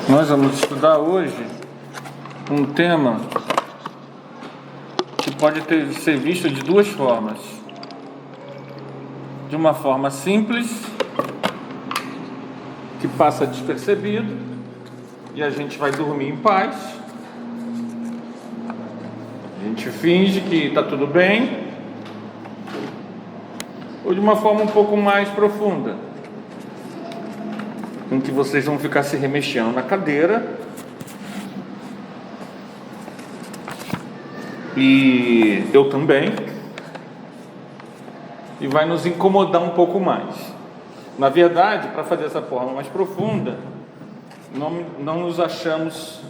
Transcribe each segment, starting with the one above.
Nós vamos estudar hoje um tema que pode ser visto de duas formas. De uma forma simples, que passa despercebido, e a gente vai dormir em paz. A gente finge que está tudo bem. Ou de uma forma um pouco mais profunda, em que vocês vão ficar se remexendo na cadeira e eu também, e vai nos incomodar um pouco mais. Na verdade, para fazer essa forma mais profunda, não nos achamos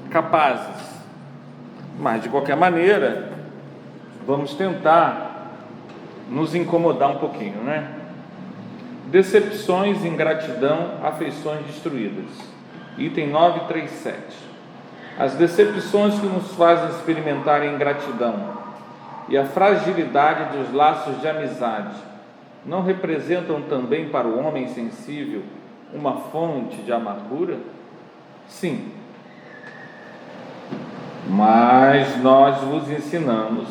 capazes, mas de qualquer maneira vamos tentar nos incomodar um pouquinho, né? Decepções, ingratidão, afeições destruídas. Item 937. As decepções que nos fazem experimentar a ingratidão e a fragilidade dos laços de amizade não representam também para o homem sensível uma fonte de amargura? Sim. Mas nós vos ensinamos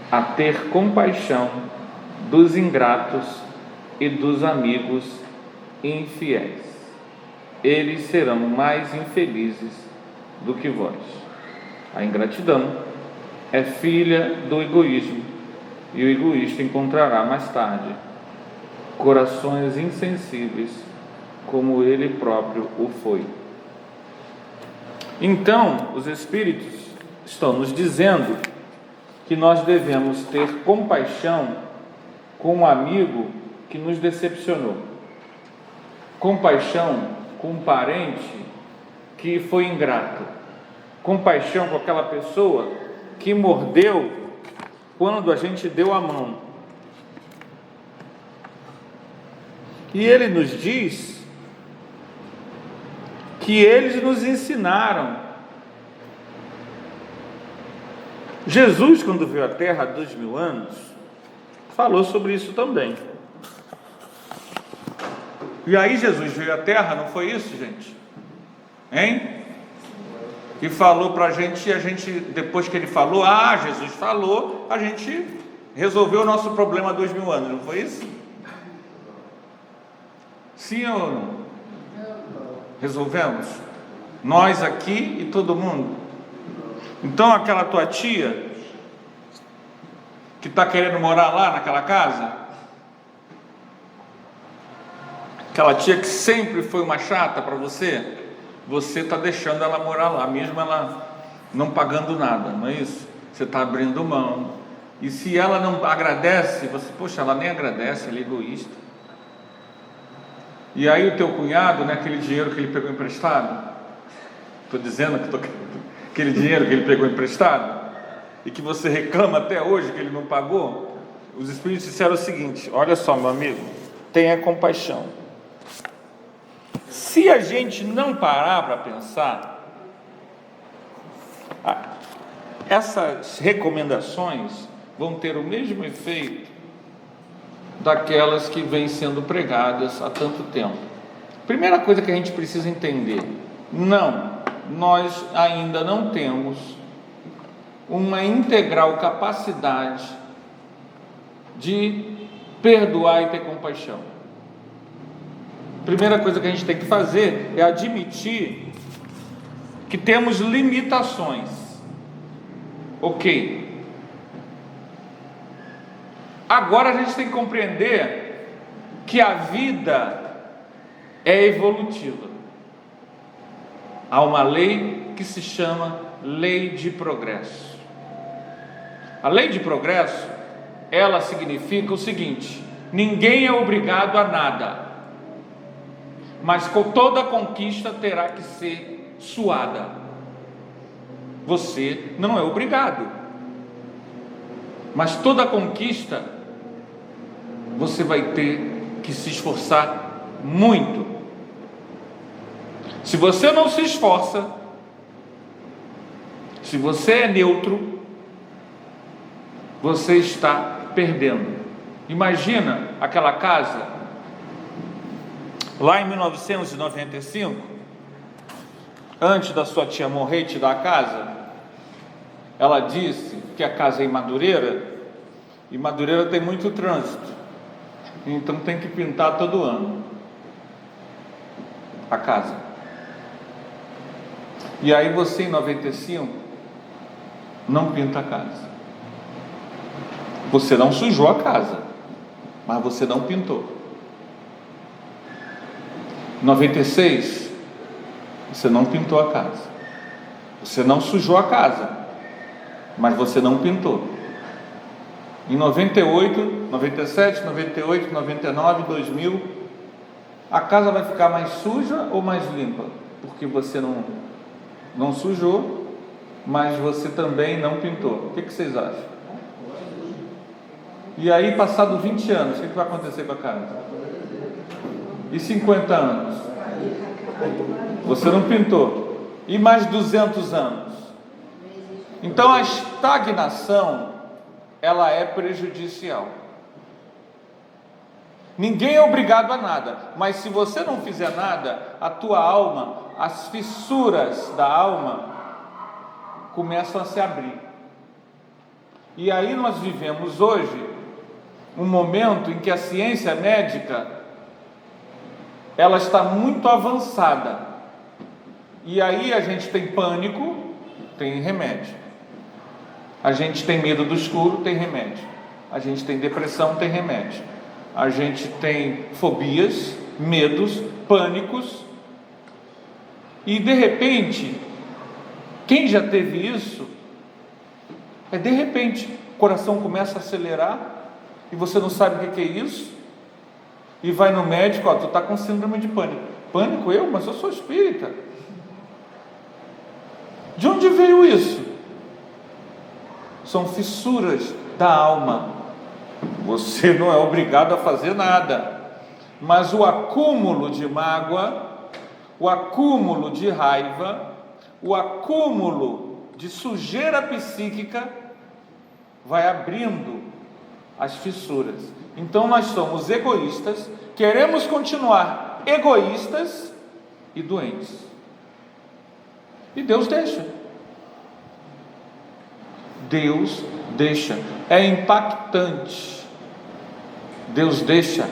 a ter compaixão dos ingratos e dos amigos infiéis. Eles serão mais infelizes do que vós. A ingratidão é filha do egoísmo, e o egoísta encontrará mais tarde corações insensíveis, como ele próprio o foi. Então, os Espíritos estão nos dizendo que nós devemos ter compaixão com um amigo que nos decepcionou, compaixão com um parente que foi ingrato, compaixão com aquela pessoa que mordeu quando a gente deu a mão. E ele nos diz que eles nos ensinaram. Jesus, quando veio à Terra há 2000 anos, falou sobre isso também. E aí Jesus veio à Terra, não foi isso, gente? Hein? E falou pra gente, e a gente, depois que ele falou, Jesus falou, a gente resolveu o nosso problema há 2000 anos, não foi isso? Sim ou não? Resolvemos? Nós aqui e todo mundo. Então aquela tua tia que está querendo morar lá naquela casa, aquela tia que sempre foi uma chata para você, você está deixando ela morar lá, mesmo ela não pagando nada, não é isso? Você está abrindo mão. E se ela não agradece, você, poxa, ela nem agradece, ela é egoísta. E aí o teu cunhado, né, aquele dinheiro que ele pegou emprestado, estou dizendo que aquele dinheiro que ele pegou emprestado, e que você reclama até hoje que ele não pagou, os Espíritos disseram o seguinte: olha só, meu amigo, tenha compaixão. Se a gente não parar para pensar, essas recomendações vão ter o mesmo efeito daquelas que vêm sendo pregadas há tanto tempo. Primeira coisa que a gente precisa entender: nós ainda não temos uma integral capacidade de perdoar e ter compaixão. Primeira coisa que a gente tem que fazer é admitir que temos limitações. Ok. Agora a gente tem que compreender que a vida é evolutiva. Há uma lei que se chama lei de progresso. A lei de progresso, ela significa o seguinte: ninguém é obrigado a nada, mas com toda conquista terá que ser suada. Você não é obrigado, mas toda conquista você vai ter que se esforçar muito. Se você não se esforça, se você é neutro, você está perdendo. Imagina aquela casa lá em 1995, antes da sua tia morrer, te dar a casa? Ela disse que a casa é em Madureira, e Madureira tem muito trânsito, então tem que pintar todo ano a casa. E aí você, em 95, não pinta a casa. Você não sujou a casa, mas você não pintou. 96, você não pintou a casa. Você não sujou a casa, mas você não pintou. Em 98, 97, 98, 99, 2000, a casa vai ficar mais suja ou mais limpa? Porque você não sujou, mas você também não pintou. O que vocês acham? E aí, passado 20 anos, o que vai acontecer com a casa? E 50 anos? Você não pintou. E mais 200 anos? Então a estagnação, ela é prejudicial. Ninguém é obrigado a nada, mas se você não fizer nada, a tua alma, as fissuras da alma começam a se abrir. E aí nós vivemos hoje um momento em que a ciência médica, ela está muito avançada, e aí a gente tem pânico, tem remédio. A gente tem medo do escuro, tem remédio. A gente tem depressão, tem remédio. A gente tem fobias, medos, pânicos, e de repente, quem já teve isso, de repente, o coração começa a acelerar, e você não sabe o que é isso, e vai no médico, tu está com síndrome de pânico. Pânico eu? Mas eu sou espírita. De onde veio isso? São fissuras da alma. Você não é obrigado a fazer nada, mas o acúmulo de mágoa, o acúmulo de raiva, o acúmulo de sujeira psíquica vai abrindo as fissuras. Então nós somos egoístas, queremos continuar egoístas e doentes. E Deus deixa. Deus deixa. É impactante. Deus deixa.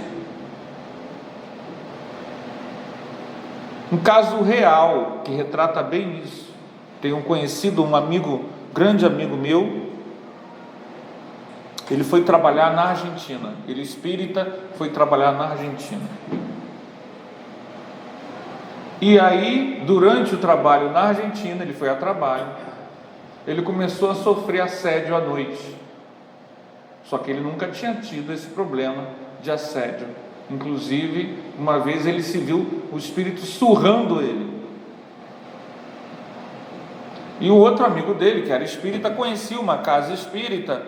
Um caso real que retrata bem isso. Tenho um conhecido, um amigo, grande amigo meu. Ele foi trabalhar na Argentina. Ele espírita, foi trabalhar na Argentina. E aí, durante o trabalho na Argentina, ele foi a trabalho, ele começou a sofrer assédio à noite. Só que ele nunca tinha tido esse problema de assédio. Inclusive, uma vez ele se viu o espírito surrando ele. E o outro amigo dele, que era espírita, conhecia uma casa espírita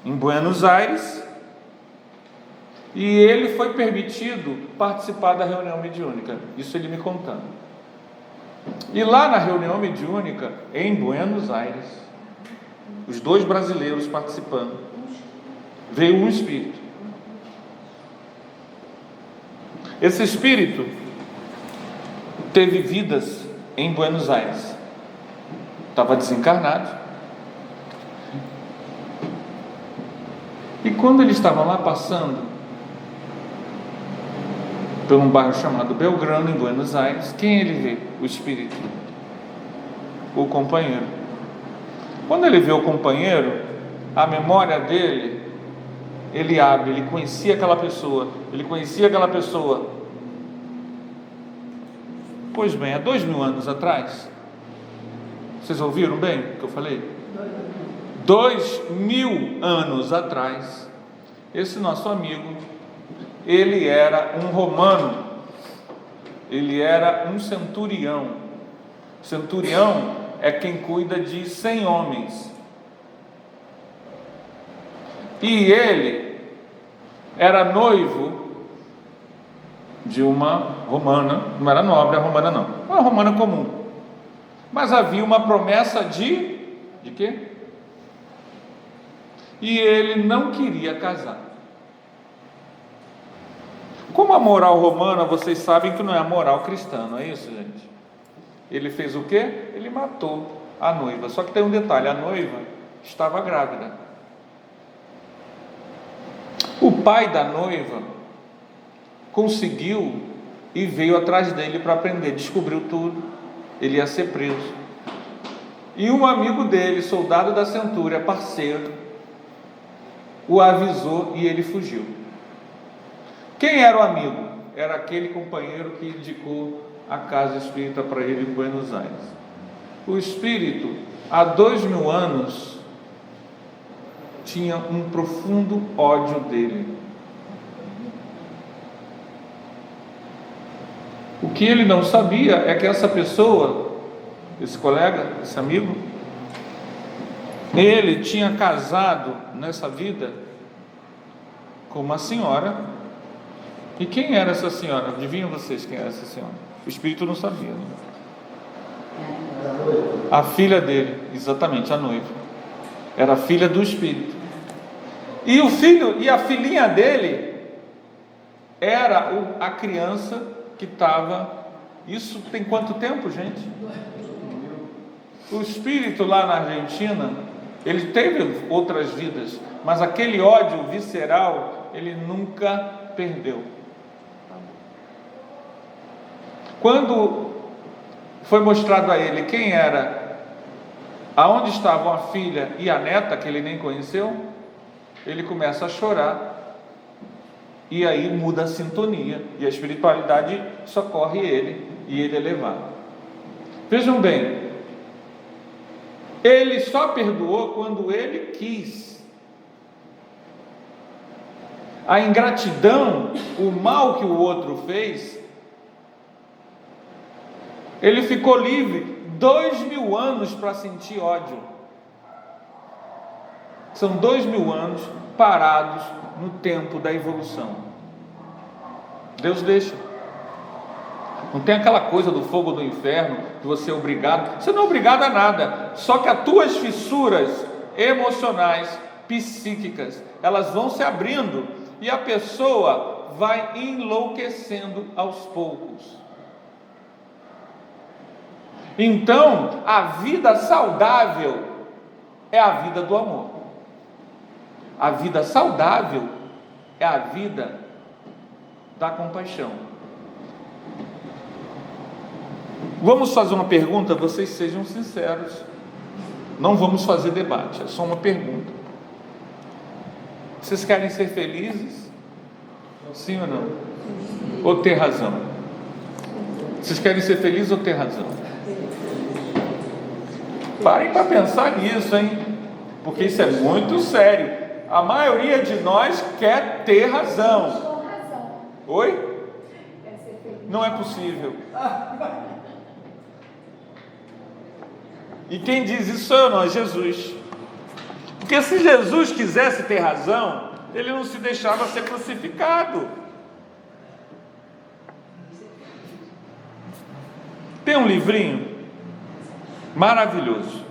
em Buenos Aires, e ele foi permitido participar da reunião mediúnica. Isso ele me contando. E lá na reunião mediúnica, em Buenos Aires, os dois brasileiros participando, veio um espírito. Esse espírito teve vidas em Buenos Aires, estava desencarnado. E quando ele estava lá passando por um bairro chamado Belgrano, em Buenos Aires, quem ele vê? O espírito, o companheiro. Quando ele vê o companheiro, a memória dele, ele abre, ele conhecia aquela pessoa, Pois bem, há 2000 anos atrás, vocês ouviram bem o que eu falei? 2000 anos atrás, esse nosso amigo, ele era um romano, ele era um centurião. Centurião é quem cuida de 100 homens. E ele era noivo de uma romana, não era nobre a romana não, uma romana comum. Mas havia uma promessa de quê? E ele não queria casar. Como a moral romana, vocês sabem que não é a moral cristã, não é isso, gente? Ele fez o quê? Ele matou a noiva. Só que tem um detalhe: a noiva estava grávida. O pai da noiva conseguiu e veio atrás dele para prender. Descobriu tudo. Ele ia ser preso. E um amigo dele, soldado da centúria, parceiro, o avisou e ele fugiu. Quem era o amigo? Era aquele companheiro que indicou a casa espírita para ele em Buenos Aires. O espírito, há 2000 anos, tinha um profundo ódio dele. O que ele não sabia é que essa pessoa, esse colega, esse amigo, ele tinha casado nessa vida com uma senhora. E quem era essa senhora? Adivinham vocês quem era essa senhora? O espírito não sabia, né? A filha dele, exatamente, a noiva. Era a filha do espírito. E o filho e a filhinha dele era a criança que estava. Isso tem quanto tempo, gente? O espírito lá na Argentina, ele teve outras vidas, mas aquele ódio visceral ele nunca perdeu. Quando foi mostrado a ele quem era, aonde estavam a filha e a neta, que ele nem conheceu, ele começa a chorar, e aí muda a sintonia, e a espiritualidade socorre ele, e ele é levado. Vejam bem, ele só perdoou quando ele quis. A ingratidão, o mal que o outro fez, ele ficou livre 2000 anos para sentir ódio. São 2000 anos parados no tempo da evolução. Deus deixa. Não tem aquela coisa do fogo do inferno, que você é obrigado. Você não é obrigado a nada. Só que as tuas fissuras emocionais, psíquicas, elas vão se abrindo e a pessoa vai enlouquecendo aos poucos. Então, a vida saudável é a vida do amor. A vida saudável é a vida da compaixão. Vamos fazer uma pergunta, vocês sejam sinceros. Não vamos fazer debate, é só uma pergunta. Vocês querem ser felizes? Sim ou não? Ou ter razão? Vocês querem ser felizes ou ter razão? Parem para pensar nisso, hein? Porque isso é muito sério. A maioria de nós quer ter razão. Oi? Não é possível. E quem diz isso sou eu, não, é Jesus. Porque se Jesus quisesse ter razão, ele não se deixava ser crucificado. Tem um livrinho maravilhoso.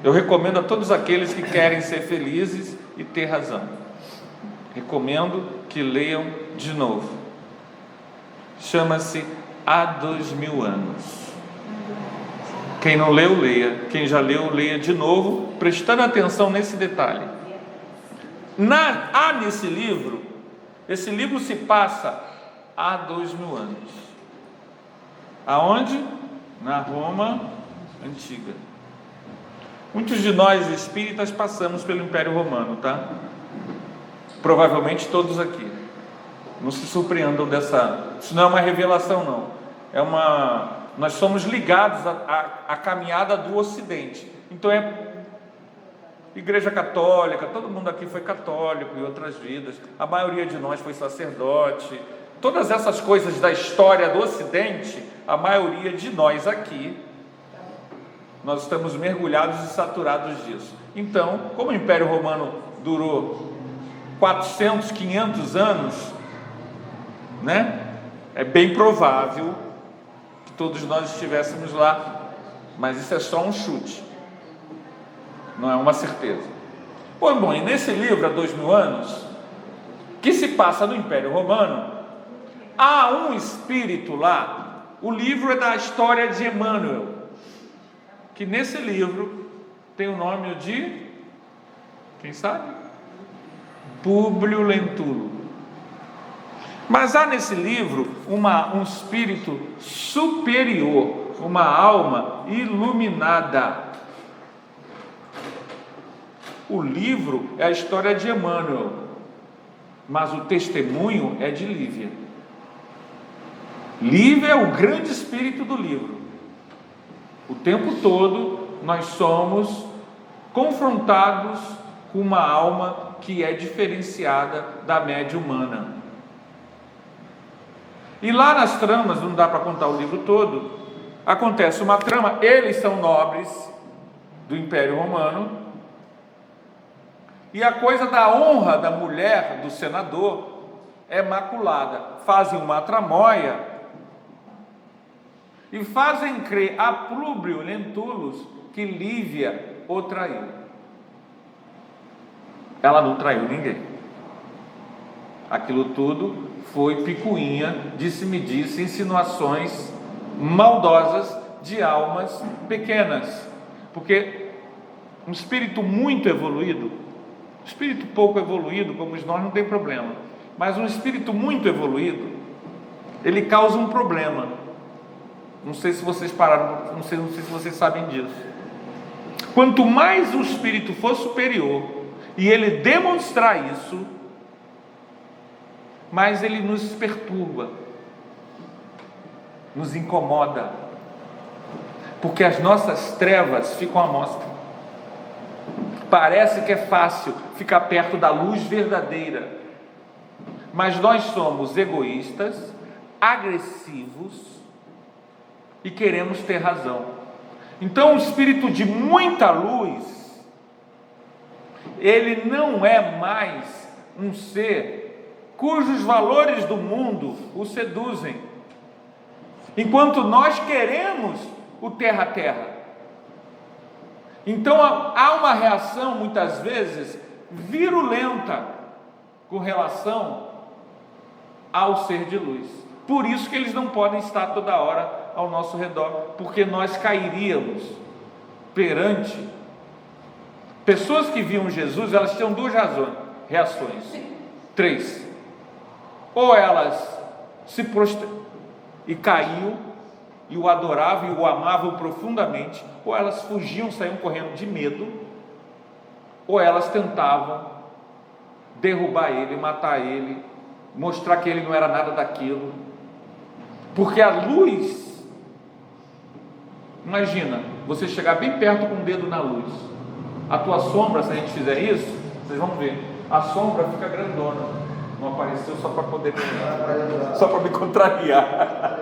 Eu recomendo a todos aqueles que querem ser felizes e ter razão. Recomendo que leiam de novo. Chama-se Há 2000 anos. Quem não leu, leia. Quem já leu, leia de novo, prestando atenção nesse detalhe. Há nesse livro, esse livro se passa há 2000 anos. Aonde? Na Roma Antiga. Muitos de nós espíritas passamos pelo Império Romano, tá? Provavelmente todos aqui. Não se surpreendam dessa. Isso não é uma revelação, não. Nós somos ligados à caminhada do Ocidente. Então Igreja Católica, todo mundo aqui foi católico em outras vidas. A maioria de nós foi sacerdote. Todas essas coisas da história do Ocidente, a maioria de nós aqui, nós estamos mergulhados e saturados disso. Então, como o Império Romano durou 400, 500 anos, né? É bem provável que todos nós estivéssemos lá, mas isso é só um chute, não é uma certeza. Pois bom, e nesse livro, há 2000 anos, que se passa no Império Romano, há um espírito lá, O livro é da história de Emmanuel, que nesse livro tem o nome de, quem sabe? Públio Lentulus. Mas há nesse livro um espírito superior, uma alma iluminada. O livro é a história de Emmanuel, mas o testemunho é de Lívia. Lívia é o grande espírito do livro. O tempo todo nós somos confrontados com uma alma que é diferenciada da média humana. E lá nas tramas, não dá para contar o livro todo, acontece uma trama, eles são nobres do Império Romano, e a coisa da honra da mulher, do senador, é maculada. Fazem uma tramóia e fazem crer a Públio Lentulus que Lívia o traiu. Ela não traiu ninguém. Aquilo tudo foi picuinha, disse-me-disse, insinuações maldosas de almas pequenas. Porque um espírito muito evoluído, espírito pouco evoluído, como nós, não tem problema. Mas um espírito muito evoluído, ele causa um problema. Não sei se vocês pararam, não sei se vocês sabem disso. Quanto mais o espírito for superior, e ele demonstrar isso, mais ele nos perturba, nos incomoda, porque as nossas trevas ficam à mostra. Parece que é fácil ficar perto da luz verdadeira, mas nós somos egoístas, agressivos e queremos ter razão. Então o espírito de muita luz, ele não é mais um ser cujos valores do mundo o seduzem, enquanto nós queremos o terra-terra. Então há uma reação muitas vezes virulenta com relação ao ser de luz. Por isso que eles não podem estar toda hora ao nosso redor, porque nós cairíamos perante pessoas que viam Jesus. Elas tinham duas reações, três: ou elas se prostravam e caíam e o adoravam e o amavam profundamente, ou elas fugiam, saíam correndo de medo, ou elas tentavam derrubar ele, matar ele, mostrar que ele não era nada daquilo, porque a luz, imagina, você chegar bem perto com o dedo na luz, a tua sombra, se a gente fizer isso, vocês vão ver, a sombra fica grandona. Não apareceu só para poder, só para me contrariar.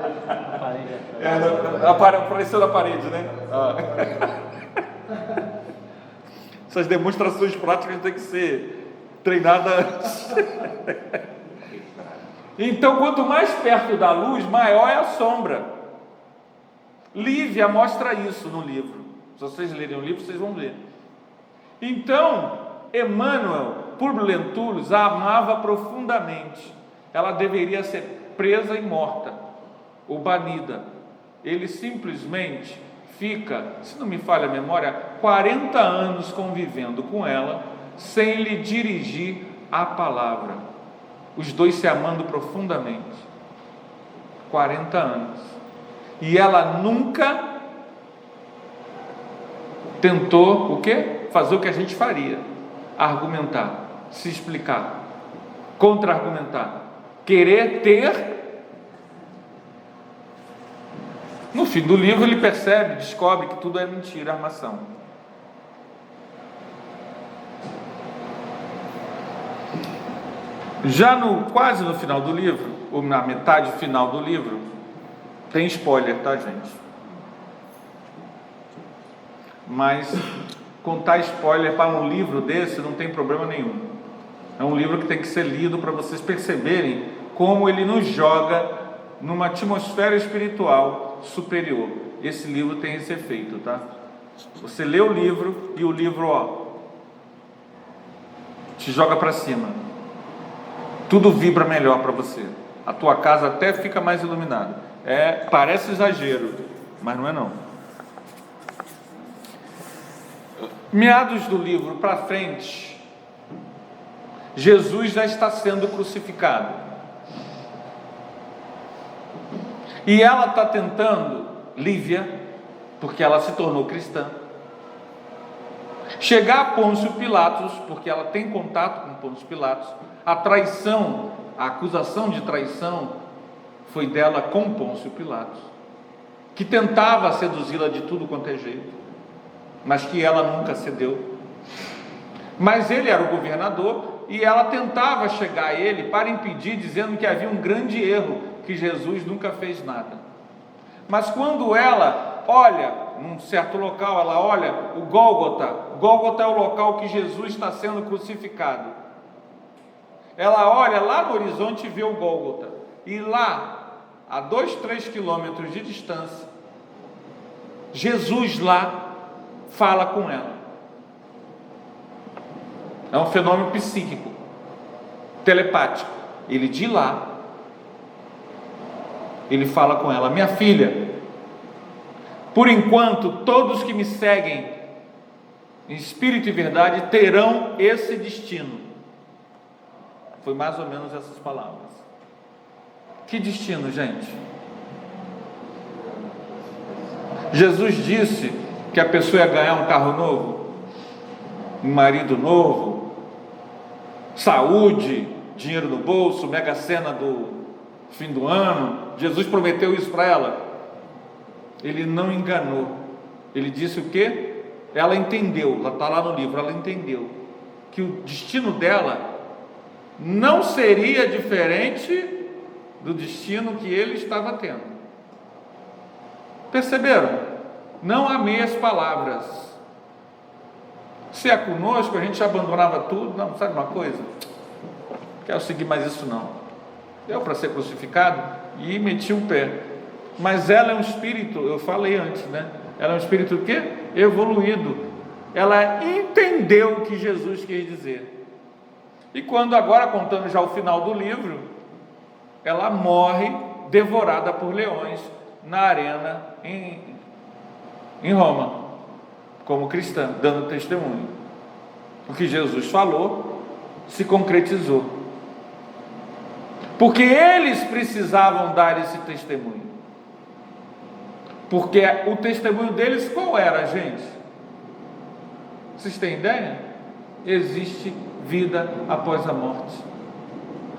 Apareceu na parede, né? Essas demonstrações práticas têm que ser treinadas. Então, quanto mais perto da luz, maior é a sombra. Lívia mostra isso no livro. Se vocês lerem o livro, vocês vão ver. Então, Emmanuel, Públio Lentulus, a amava profundamente. Ela deveria ser presa e morta, ou banida. Ele simplesmente fica, se não me falha a memória, 40 anos convivendo com ela, sem lhe dirigir a palavra. Os dois se amando profundamente. 40 anos. E ela nunca tentou o quê? Fazer o que a gente faria: argumentar, se explicar, contra-argumentar, querer ter. No fim do livro ele percebe, descobre que tudo é mentira, armação. Já quase no final do livro, ou na metade final do livro, tem spoiler, tá, gente? Mas contar spoiler para um livro desse não tem problema nenhum. É um livro que tem que ser lido para vocês perceberem como ele nos joga numa atmosfera espiritual superior. Esse livro tem esse efeito, tá? Você lê o livro e o livro, te joga para cima. Tudo vibra melhor para você. a tua casa até fica mais iluminada. Parece exagero, mas não é não. Meados do livro para frente, Jesus já está sendo crucificado. E ela está tentando, Lívia, porque ela se tornou cristã, chegar a Pôncio Pilatos, porque ela tem contato com Pôncio Pilatos. A traição, a acusação de traição foi dela com Pôncio Pilatos, que tentava seduzi-la de tudo quanto é jeito, mas que ela nunca cedeu. Mas ele era o governador e ela tentava chegar a ele para impedir, dizendo que havia um grande erro, que Jesus nunca fez nada. Mas quando ela olha num certo local, ela olha o Gólgota. Gólgota é o local que Jesus está sendo crucificado. Ela olha lá no horizonte e vê o Gólgota, e lá, a 2-3 quilômetros de distância, Jesus lá fala com ela. É um fenômeno psíquico, telepático. Ele de lá, ele fala com ela: minha filha, por enquanto todos que me seguem em espírito e verdade terão esse destino. Foi mais ou menos essas palavras. Que destino, gente? Jesus disse que a pessoa ia ganhar um carro novo, um marido novo, saúde, dinheiro no bolso, mega sena do fim do ano. Jesus prometeu isso para ela. Ele não enganou. Ele disse o quê? Ela entendeu, ela está lá no livro, ela entendeu que o destino dela não seria diferente do destino que ele estava tendo. Perceberam? Não há meias palavras. Se é conosco, a gente abandonava tudo. Não, sabe uma coisa? Quero seguir mais isso não. Deu para ser crucificado e meti o pé. Mas ela é um espírito, eu falei antes, né? Ela é um espírito o quê? Evoluído. Ela entendeu o que Jesus quis dizer. E quando agora, contando já o final do livro, ela morre devorada por leões na arena em Roma, como cristã, dando testemunho. O que Jesus falou se concretizou, porque eles precisavam dar esse testemunho. Porque o testemunho deles qual era, gente? Vocês têm ideia? Existe vida após a morte.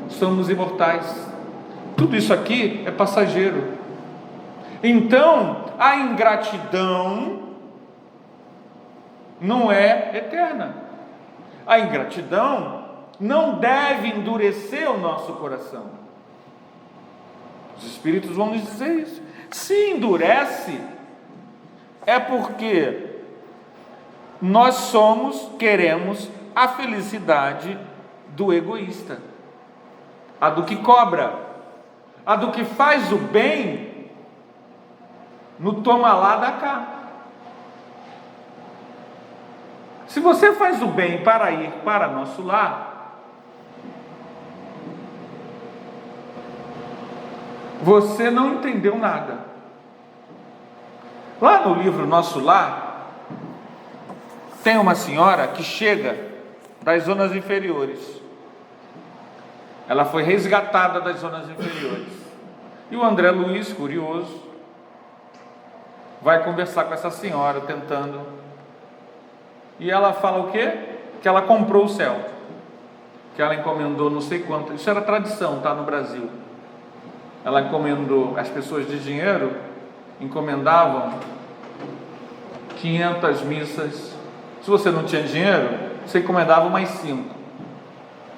Somos imortais. Tudo isso aqui é passageiro. Então, a ingratidão não é eterna. A ingratidão não deve endurecer o nosso coração. Os espíritos vão nos dizer isso. Se endurece, é porque nós queremos a felicidade do egoísta, a do que cobra, a do que faz o bem no toma lá da cá. Se você faz o bem para ir para nosso lar, você não entendeu nada. Lá no livro Nosso Lar, tem uma senhora que chega das zonas inferiores. Ela foi resgatada das zonas inferiores. E o André Luiz, curioso, vai conversar com essa senhora, tentando. E ela fala o quê? Que ela comprou o céu. Que ela encomendou não sei quanto. Isso era tradição, tá, no Brasil. Ela encomendou, as pessoas de dinheiro encomendavam 500 missas. Se você não tinha dinheiro, você encomendava mais 5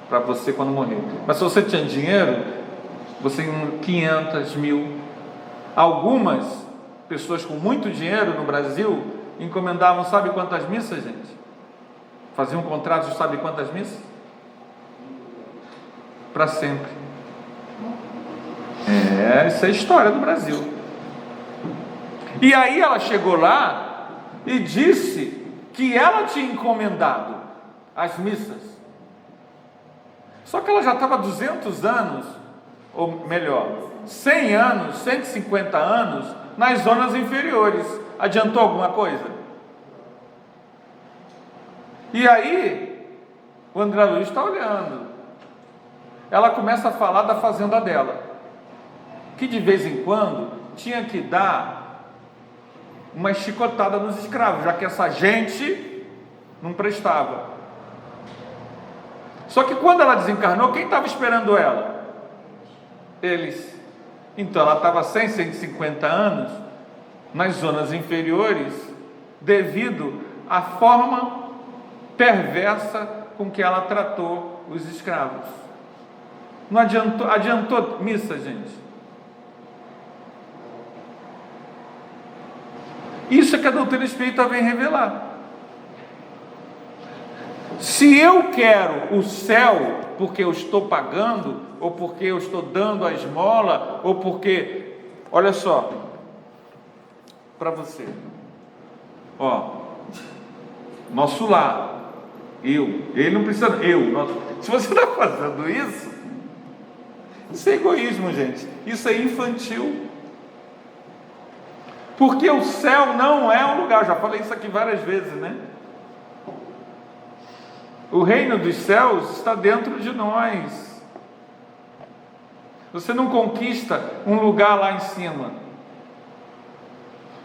para você quando morrer. Mas se você tinha dinheiro, você 500, 1000. Algumas pessoas com muito dinheiro no Brasil encomendavam, sabe quantas missas, gente? Faziam contratos, sabe quantas missas? Para sempre. Isso é a história do Brasil. E aí ela chegou lá e disse que ela tinha encomendado as missas. Só que ela já estava há 200 anos ou melhor, 100 anos, 150 anos nas zonas inferiores. Adiantou alguma coisa? E aí, o André Luiz está olhando. Ela começa a falar da fazenda dela, que de vez em quando tinha que dar uma chicotada nos escravos, já que essa gente não prestava. Só que quando ela desencarnou, quem estava esperando ela? Eles. Então ela estava 100, 150 anos nas zonas inferiores, devido à forma perversa com que ela tratou os escravos. Não adiantou missa, gente. Isso é que a doutrina espírita vem revelar. Se eu quero o céu porque eu estou pagando, ou porque eu estou dando a esmola, ou porque, olha só, para você, ó, nosso lar, ele não precisa, se você está fazendo isso é egoísmo, gente, isso é infantil, porque o céu não é um lugar, já falei isso aqui várias vezes, né? O reino dos céus está dentro de nós. Você não conquista um lugar lá em cima.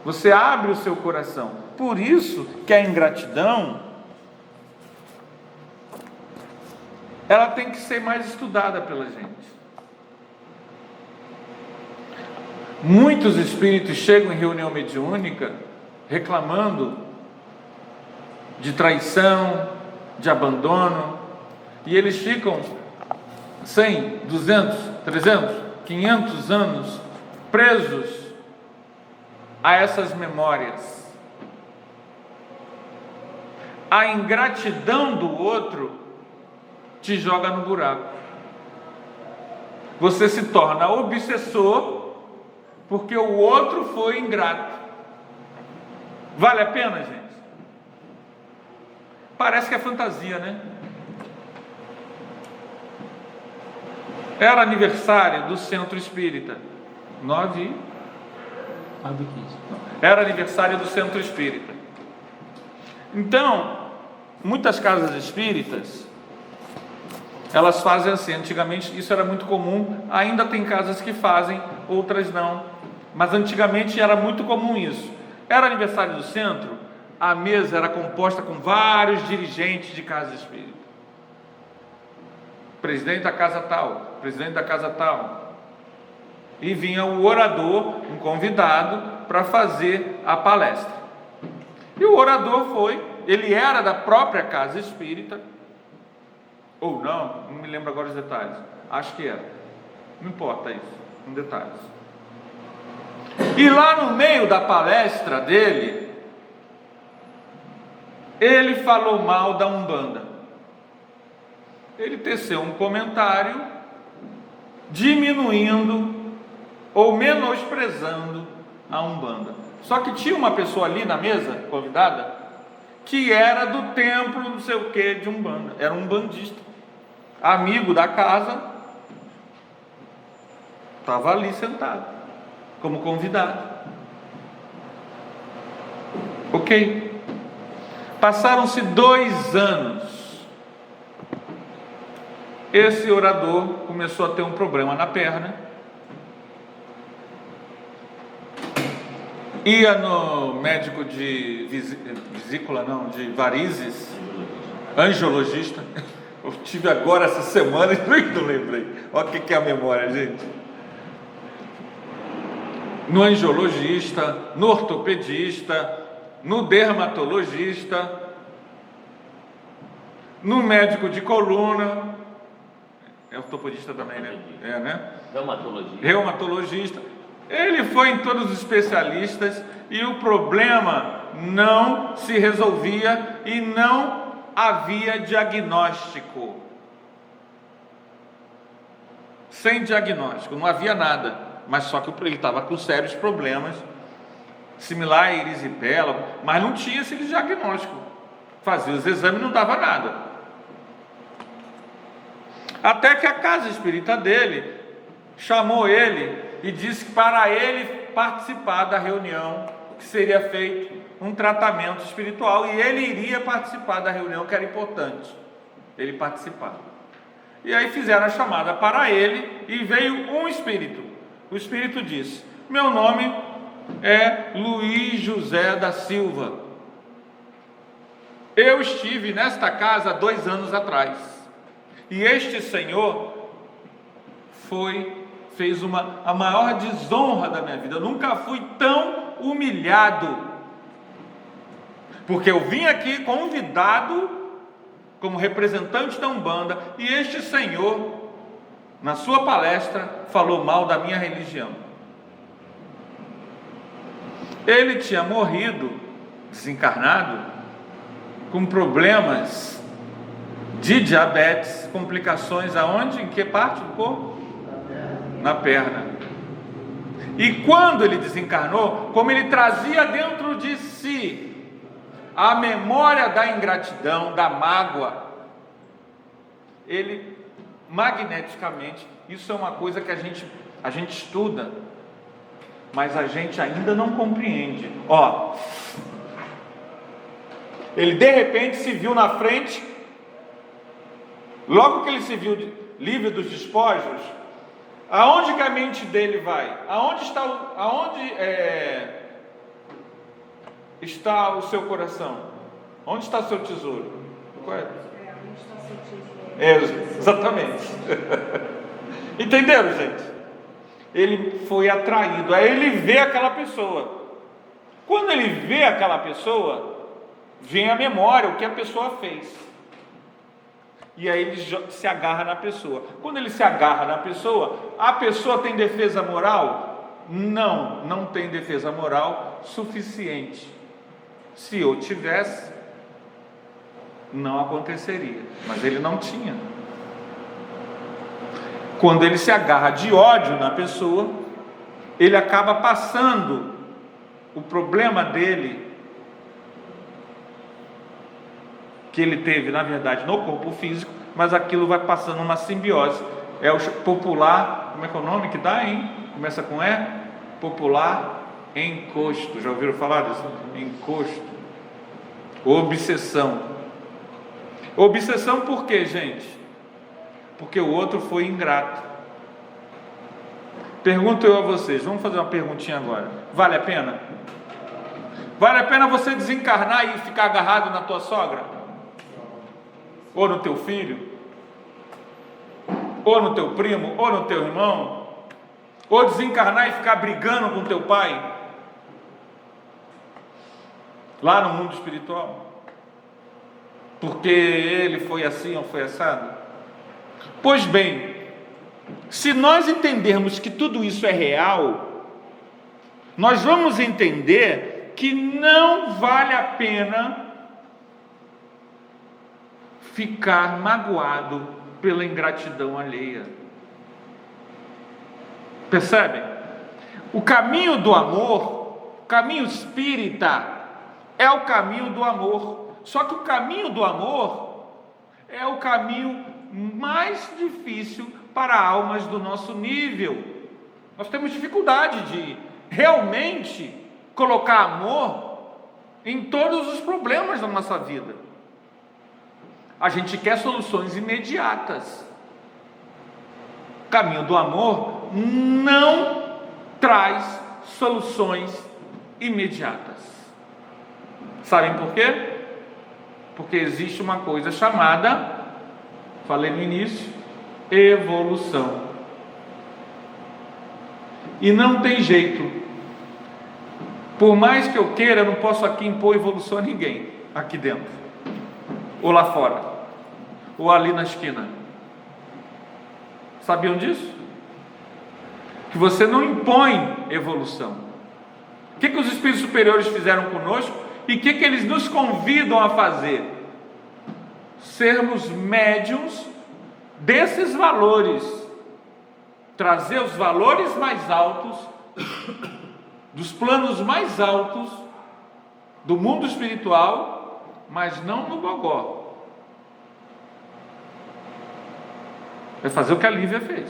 Você abre o seu coração. Por isso que a ingratidão, ela tem que ser mais estudada pela gente. Muitos espíritos chegam em reunião mediúnica reclamando de traição, de abandono, e eles ficam 100, 200, 300, 500 anos presos a essas memórias. A ingratidão do outro te joga no buraco. Você se torna obsessor porque o outro foi ingrato. Vale a pena, gente? Parece que é fantasia, né? Era aniversário do Centro Espírita. 9 15. Era aniversário do Centro Espírita. Então, muitas casas espíritas, elas fazem assim. Antigamente isso era muito comum. Ainda tem casas que fazem, outras não. Mas antigamente era muito comum isso. Era aniversário do centro, a mesa era composta com vários dirigentes de casa espírita. Presidente da casa tal, presidente da casa tal. E vinha o orador, um convidado, para fazer a palestra. E o orador ele era da própria casa espírita, ou não me lembro agora os detalhes, acho que era, não importa isso, em detalhes. E lá no meio da palestra dele, ele falou mal da Umbanda. Ele teceu um comentário diminuindo ou menosprezando a Umbanda. Só que tinha uma pessoa ali na mesa, convidada, que era do templo não sei o que de Umbanda, era um umbandista, amigo da casa, estava ali sentado como convidado. Ok? Passaram-se 2 anos. Esse orador começou a ter um problema na perna. Ia no médico de vesícula, não, de varizes, angiologista. Eu tive agora essa semana e não lembrei. Olha o que é a memória, gente. No angiologista, no ortopedista, no dermatologista, no médico de coluna, é ortopedista também, né? É, né? Reumatologista. Ele foi em todos os especialistas e o problema não se resolvia e não havia diagnóstico. Sem diagnóstico, não havia nada, mas só que ele estava com sérios problemas, similar a erisipela, mas não tinha esse diagnóstico. Fazia os exames e não dava nada. Até que a casa espírita dele chamou ele e disse que para ele participar da reunião, que seria feito um tratamento espiritual, e ele iria participar da reunião, que era importante ele participar. E aí fizeram a chamada para ele, e veio um espírito. O espírito disse: meu nome é Luiz José da Silva, eu estive nesta casa 2 anos atrás, e este senhor fez a maior desonra da minha vida. Eu nunca fui tão humilhado, porque eu vim aqui convidado como representante da Umbanda, e este senhor, na sua palestra, falou mal da minha religião. Ele tinha morrido, desencarnado, com problemas de diabetes, complicações aonde? Em que parte do corpo? Na perna. E quando ele desencarnou, como ele trazia dentro de si a memória da ingratidão, da mágoa, ele magneticamente, isso é uma coisa que a gente estuda, mas a gente ainda não compreende. Ele de repente se viu na frente, logo que ele se viu livre dos despojos, aonde que a mente dele vai? Aonde está o seu coração? Onde está o seu tesouro? Qual é? Exatamente. Entenderam, gente? Ele foi atraído, aí ele vê aquela pessoa. Quando ele vê aquela pessoa, vem a memória, o que a pessoa fez. E aí ele se agarra na pessoa. Quando ele se agarra na pessoa, a pessoa tem defesa moral? Não tem defesa moral suficiente. Se eu tivesse, não aconteceria, mas ele não tinha. Quando ele se agarra de ódio na pessoa, ele acaba passando o problema dele, que ele teve na verdade no corpo físico, mas aquilo vai passando uma simbiose. É o popular, como é que é o nome que dá, hein? Começa com E? Popular encosto. Já ouviram falar disso? Encosto. Obsessão. Obsessão por quê, gente? Porque o outro foi ingrato. Pergunto eu a vocês, vamos fazer uma perguntinha agora. Vale a pena? Vale a pena você desencarnar e ficar agarrado na tua sogra? Ou no teu filho? Ou no teu primo? Ou no teu irmão? Ou desencarnar e ficar brigando com teu pai? Lá no mundo espiritual? Porque ele foi assim ou foi assado? Pois bem, se nós entendermos que tudo isso é real, nós vamos entender que não vale a pena ficar magoado pela ingratidão alheia. Percebem? O caminho do amor, o caminho espírita, é o caminho do amor. Só que o caminho do amor é o caminho mais difícil para almas do nosso nível. Nós temos dificuldade de realmente colocar amor em todos os problemas da nossa vida. A gente quer soluções imediatas. O caminho do amor não traz soluções imediatas. Sabem por quê? Porque existe uma coisa chamada, falei no início, evolução. E não tem jeito. Por mais que eu queira, eu não posso aqui impor evolução a ninguém, aqui dentro, ou lá fora, ou ali na esquina. Sabiam disso? Que você não impõe evolução. O que os espíritos superiores fizeram conosco e o que eles nos convidam a fazer? Sermos médiums desses valores, trazer os valores mais altos, dos planos mais altos do mundo espiritual, mas não no gogó. É fazer o que a Lívia fez.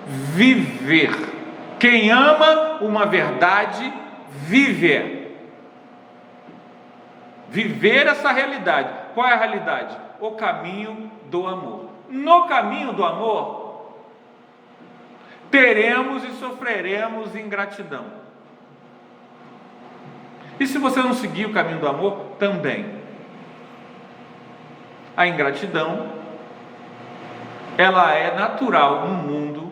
viver. Quem ama uma verdade, vive. Viver essa realidade. Qual é a realidade? O caminho do amor. No caminho do amor, teremos e sofreremos ingratidão. E se você não seguir o caminho do amor, também. A ingratidão, ela é natural no mundo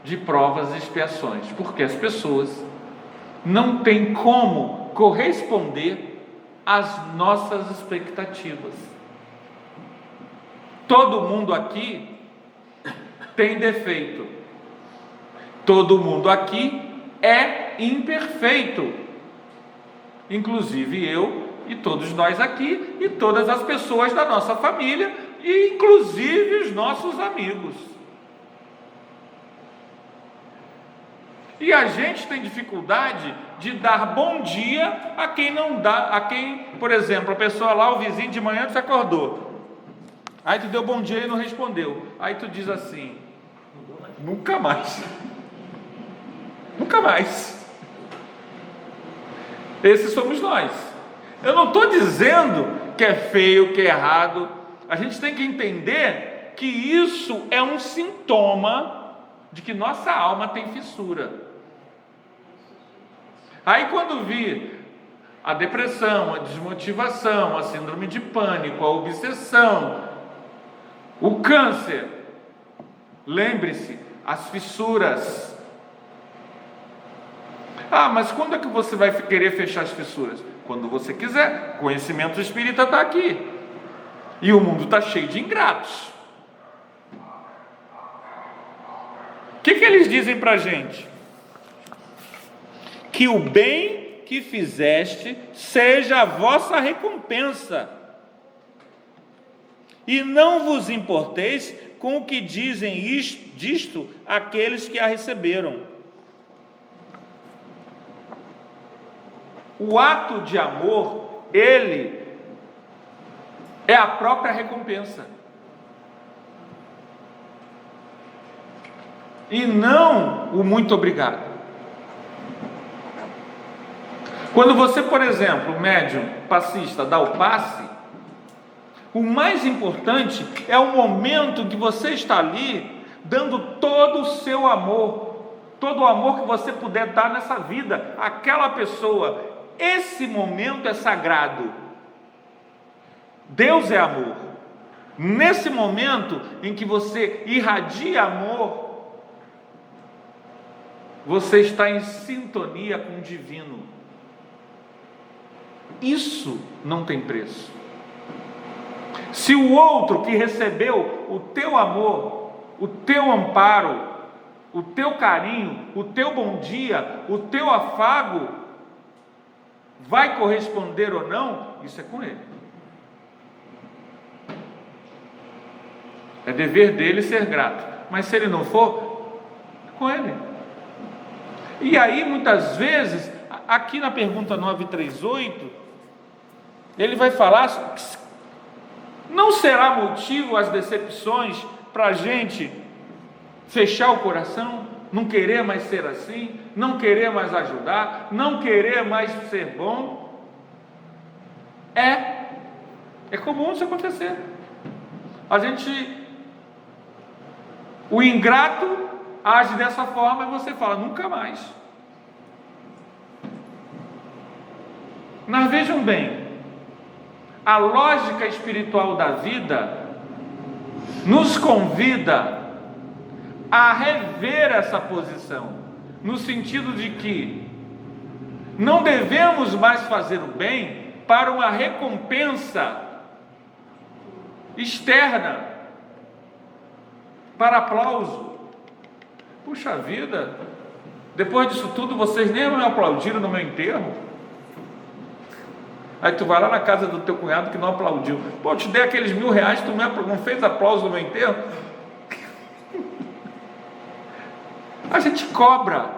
de provas e expiações, porque as pessoas não têm como corresponder às nossas expectativas. Todo mundo aqui tem defeito. Todo mundo aqui é imperfeito. Inclusive eu e todos nós aqui e todas as pessoas da nossa família e inclusive os nossos amigos. E a gente tem dificuldade de dar bom dia a quem não dá, a quem, por exemplo, a pessoa lá, o vizinho de manhã te acordou. Aí tu deu bom dia e não respondeu. Aí tu diz assim: nunca mais. Nunca mais. Esses somos nós. Eu não estou dizendo que é feio, que é errado. A gente tem que entender que isso é um sintoma de que nossa alma tem fissura. Aí quando vir a depressão, a desmotivação, a síndrome de pânico, a obsessão, o câncer, lembre-se, as fissuras. Ah, mas quando é que você vai querer fechar as fissuras? Quando você quiser. Conhecimento espírita está aqui. E o mundo está cheio de ingratos. O que eles dizem para a gente? Que o bem que fizeste seja a vossa recompensa. E não vos importeis com o que dizem disto aqueles que a receberam. O ato de amor, ele é a própria recompensa. E não o muito obrigado. Quando você, por exemplo, médium, passista, dá o passe, o mais importante é o momento que você está ali, dando todo o seu amor, todo o amor que você puder dar nessa vida, àquela pessoa. Esse momento é sagrado. Deus é amor. Nesse momento em que você irradia amor, você está em sintonia com o divino. Isso não tem preço. Se o outro que recebeu o teu amor, o teu amparo, o teu carinho, o teu bom dia, o teu afago, vai corresponder ou não, isso é com ele. É dever dele ser grato. Mas se ele não for, é com ele. E aí muitas vezes, aqui na pergunta 938, ele vai falar: não será motivo as decepções para a gente fechar o coração, não querer mais ser assim, não querer mais ajudar, não querer mais ser bom? É comum isso acontecer. O ingrato age dessa forma e você fala: nunca mais. Mas vejam bem, a lógica espiritual da vida nos convida a rever essa posição, no sentido de que não devemos mais fazer o bem para uma recompensa externa, para aplauso. Puxa vida, depois disso tudo vocês nem me aplaudiram no meu enterro. Aí tu vai lá na casa do teu cunhado que não aplaudiu. Pô, eu te dei aqueles R$1.000, tu não fez aplauso no meu enterro? A gente cobra.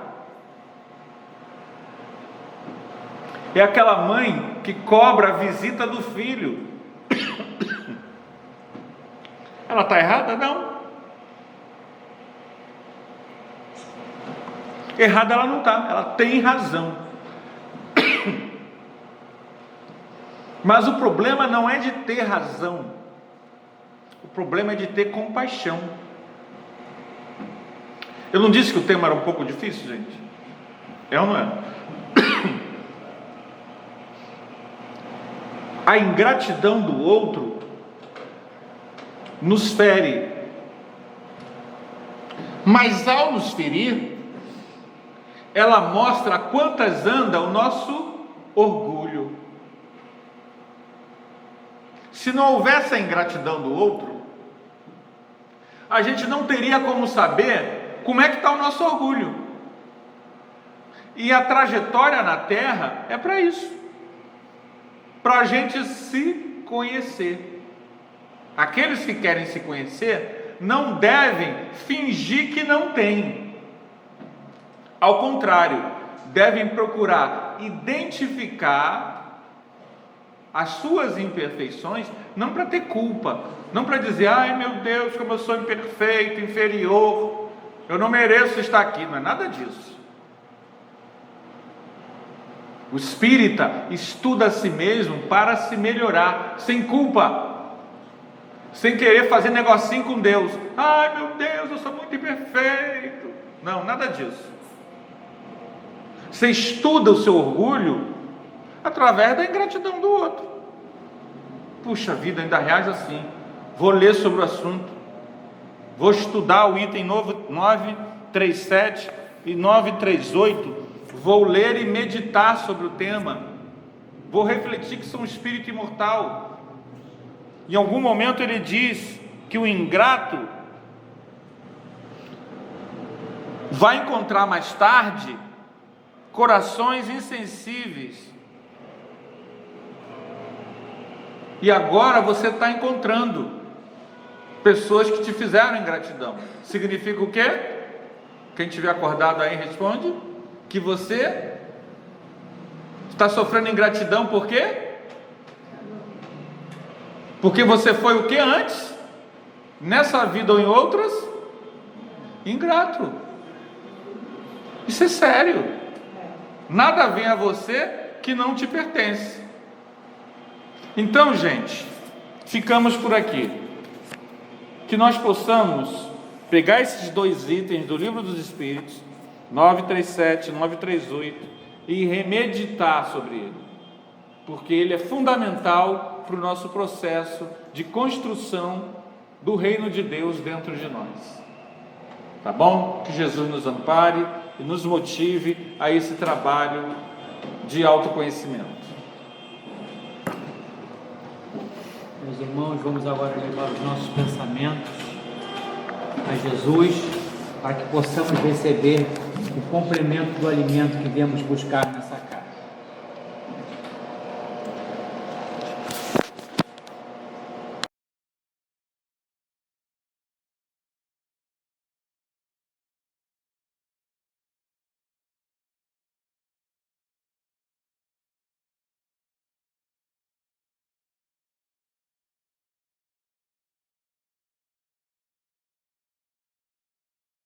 É aquela mãe que cobra a visita do filho. Ela está errada? Não. Errada ela não está, ela tem razão. Mas o problema não é de ter razão, o problema é de ter compaixão. Eu não disse que o tema era um pouco difícil, gente? É ou não é? A ingratidão do outro nos fere, mas ao nos ferir, ela mostra quantas anda o nosso orgulho. Se não houvesse a ingratidão do outro, a gente não teria como saber como é que está o nosso orgulho. E a trajetória na Terra é para isso, para a gente se conhecer. Aqueles que querem se conhecer não devem fingir que não têm. Ao contrário, devem procurar identificar as suas imperfeições, não para ter culpa, não para dizer, ai meu Deus, como eu sou imperfeito, inferior, eu não mereço estar aqui. Não é nada disso. O espírita estuda a si mesmo para se melhorar, sem culpa, sem querer fazer negocinho com Deus. Ai meu Deus, eu sou muito imperfeito. Não, nada disso. Você estuda o seu orgulho através da ingratidão do outro. Puxa vida, ainda reage assim. Vou ler sobre o assunto, vou estudar o item 937 e 938, vou ler e meditar sobre o tema, vou refletir que sou um espírito imortal. Em algum momento ele diz que o ingrato vai encontrar mais tarde corações insensíveis. E agora você está encontrando pessoas que te fizeram ingratidão. Significa o quê? Quem tiver acordado aí responde que você está sofrendo ingratidão. Por quê? Porque você foi o que antes? Nessa vida ou em outras? Ingrato. Isso é sério. Nada vem a você que não te pertence. Então, gente, ficamos por aqui. Que nós possamos pegar esses dois itens do Livro dos Espíritos, 937, 938, e remeditar sobre ele, porque ele é fundamental para o nosso processo de construção do reino de Deus dentro de nós. Tá bom? Que Jesus nos ampare e nos motive a esse trabalho de autoconhecimento. Meus irmãos, vamos agora levar os nossos pensamentos a Jesus, para que possamos receber o complemento do alimento que viemos buscar nessa